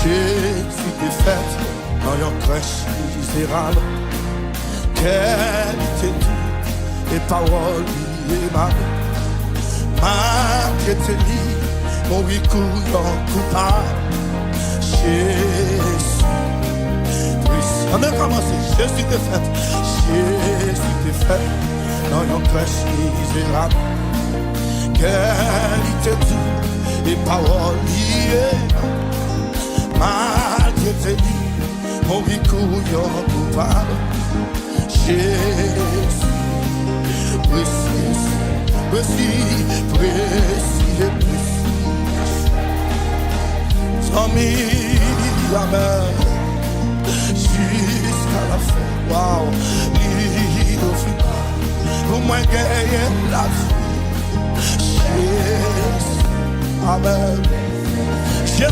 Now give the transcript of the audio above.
Jésus t'est fait dans une crèche misérable. Qualité et parole aimable. Malgré tes lits, mon couillon coupable. Jésus, on a commencé. Jésus t'est fait. Jésus t'est fait dans une crèche misérable. Qualité et parole aimable. Malgré tes lits, mon couillon coupable. Jésus, précis, précis, précis et précis. Sans mille amen, jusqu'à la fin. Wow, l'île au final, pour moi gagner la vie. Jésus, amen.